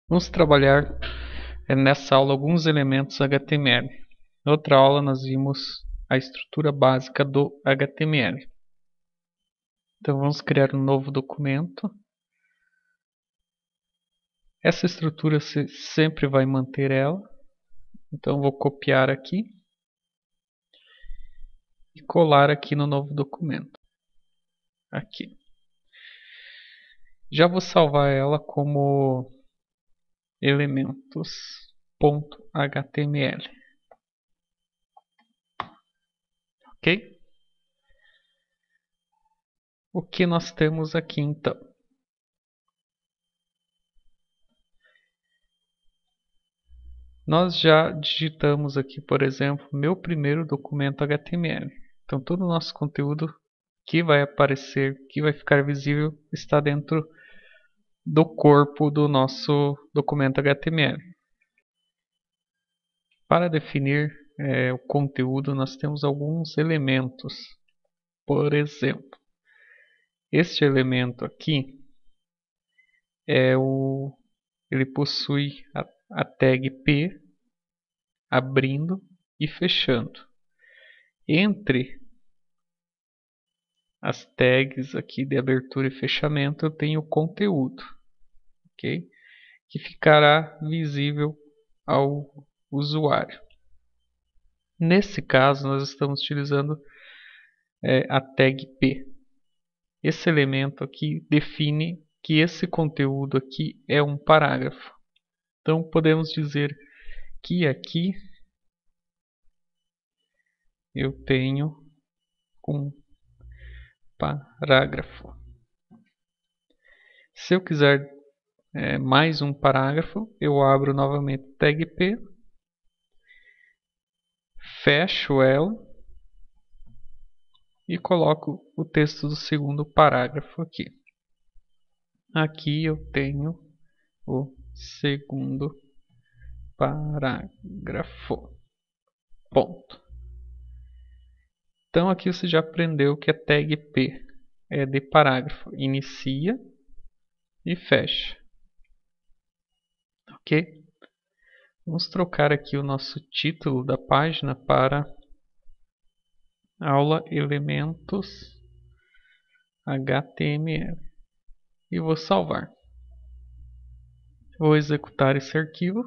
Vamos trabalhar nessa aula alguns elementos HTML. Na outra aula nós vimos a estrutura básica do HTML. Então vamos criar um novo documento. Essa estrutura você sempre vai manter ela. Então vou copiar aqui e colar aqui no novo documento. Aqui. Já vou salvar ela como elementos.html. Ok? O que nós temos aqui então? Nós já digitamos aqui, por exemplo, meu primeiro documento HTML. Então todo o nosso conteúdo que vai aparecer, que vai ficar visível, está dentro do corpo do nosso documento HTML. Para definir o conteúdo, nós temos alguns elementos. Por exemplo, este elemento aqui ele possui a tag P abrindo e fechando. Entre as tags aqui de abertura e fechamento eu tenho o conteúdo, ok? Que ficará visível ao usuário. Nesse caso nós estamos utilizando a tag P. Esse elemento aqui define que esse conteúdo aqui é um parágrafo. Então podemos dizer que aqui eu tenho um parágrafo. Se eu quiser mais um parágrafo, eu abro novamente tag P, fecho ela e coloco o texto do segundo parágrafo aqui. Aqui eu tenho o segundo parágrafo. Ponto. Então aqui você já aprendeu que a tag P é de parágrafo. Inicia e fecha. Ok? Vamos trocar aqui o nosso título da página para aula elementos HTML. E vou salvar. Vou executar esse arquivo.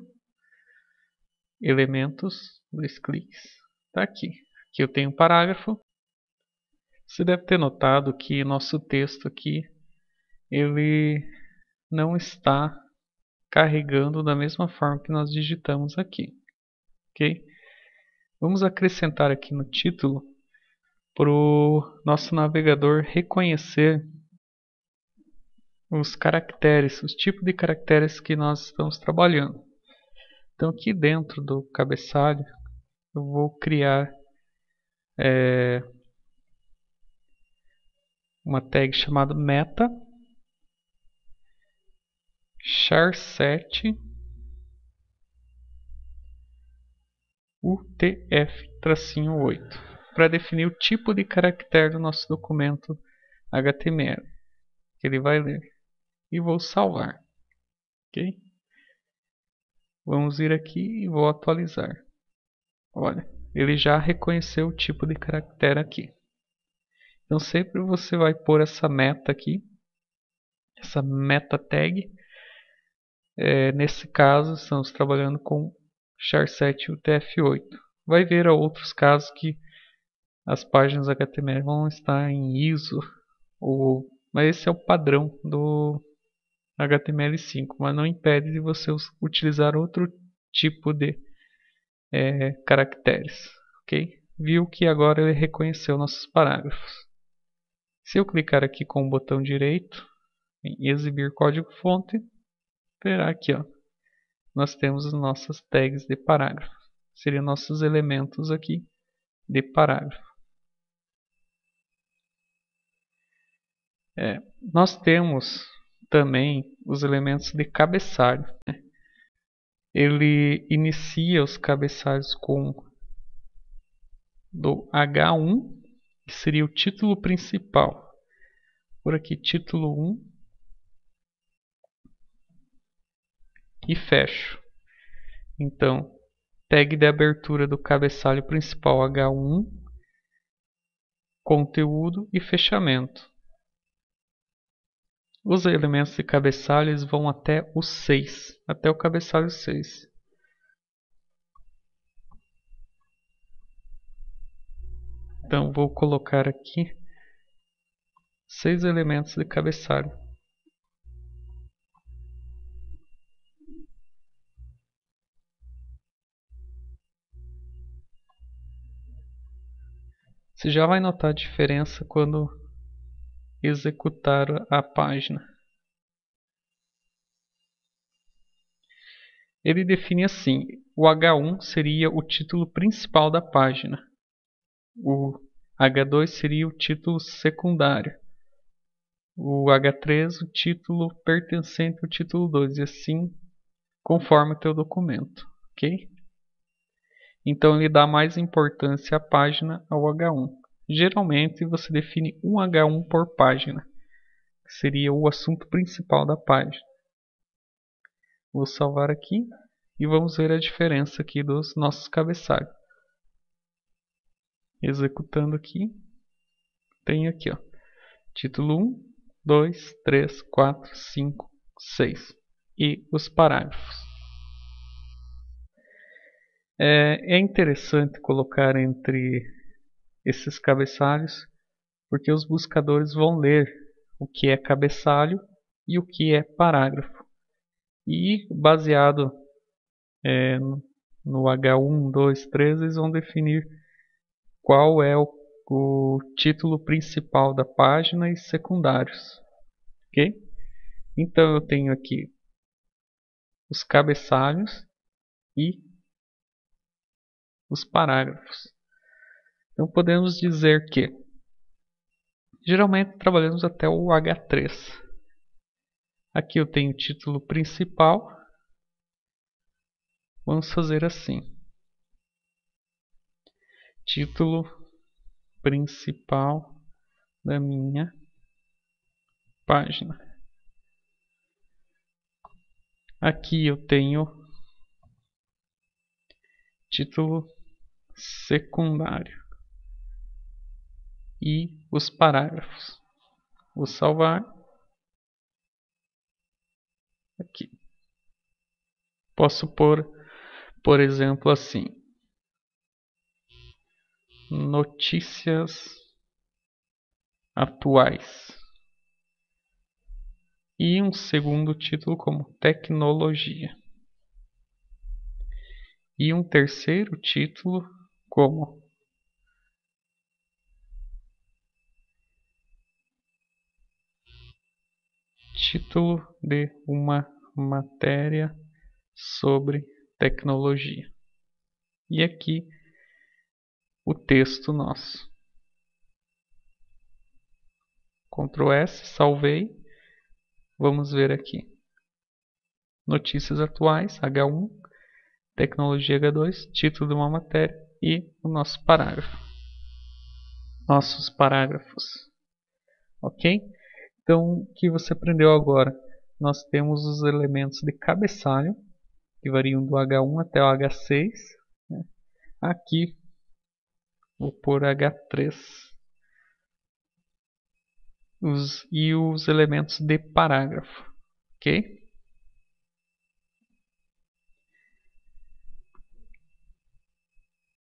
Elementos, 2 cliques. Está aqui. Aqui eu tenho um parágrafo. Você deve ter notado que nosso texto aqui ele não está carregando da mesma forma que nós digitamos aqui. Ok? Vamos acrescentar aqui no título para o nosso navegador reconhecer os caracteres, os tipos de caracteres que nós estamos trabalhando. Então aqui dentro do cabeçalho eu vou criar uma tag chamada meta char7 utf-8 para definir o tipo de caractere do nosso documento HTML que ele vai ler. E vou salvar. Ok? Vamos vir aqui e vou atualizar. Olha, ele já reconheceu o tipo de caractere aqui. Então sempre você vai pôr essa meta aqui, essa meta tag. Nesse caso estamos trabalhando com char7 utf-8. Vai ver outros casos que as páginas HTML vão estar em ISO, mas esse é o padrão do HTML5, mas não impede de você utilizar outro tipo de caracteres. Ok? Viu que agora ele reconheceu nossos parágrafos. Se eu clicar aqui com o botão direito em exibir código-fonte, verá aqui, ó, nós temos as nossas tags de parágrafo. Seriam nossos elementos aqui de parágrafo. Nós temos também os elementos de cabeçalho. Ele inicia os cabeçalhos com do H1, que seria o título principal. Por aqui, título 1. e fecho. Então, tag de abertura do cabeçalho principal H1, conteúdo e fechamento. Os elementos de cabeçalho eles vão até o 6, até o cabeçalho 6. Então vou colocar aqui 6 elementos de cabeçalho. Você já vai notar a diferença quando executar a página. Ele define assim: o H1 seria o título principal da página, o H2 seria o título secundário, o H3 o título pertencente ao título 2 e assim conforme o teu documento, ok? Então ele dá mais importância à página ao H1. Geralmente você define um H1 por página, que seria o assunto principal da página. Vou salvar aqui e vamos ver a diferença aqui dos nossos cabeçalhos. Executando aqui, tem aqui, ó, título 1, 2, 3, 4, 5, 6 e os parágrafos. É interessante colocar entre esses cabeçalhos, porque os buscadores vão ler o que é cabeçalho e o que é parágrafo. E baseado no H1, 2, 3, eles vão definir qual é o título principal da página e secundários. Ok? Então eu tenho aqui os cabeçalhos e os parágrafos. Então podemos dizer que geralmente trabalhamos até o H3. Aqui eu tenho o título principal. Vamos fazer assim: título principal da minha página. Aqui eu tenho título secundário e os parágrafos. Vou salvar aqui. Posso pôr, por exemplo, assim: notícias atuais. E um segundo título como tecnologia. E um terceiro título como título de uma matéria sobre tecnologia. E aqui o texto nosso. Ctrl S, salvei. Vamos ver aqui. Notícias atuais, H1, tecnologia H2, título de uma matéria e o nosso parágrafo. Nossos parágrafos. Ok? Então, o que você aprendeu agora? Nós temos os elementos de cabeçalho, que variam do H1 até o H6. Né? Aqui, vou pôr H3. E os elementos de parágrafo. Ok?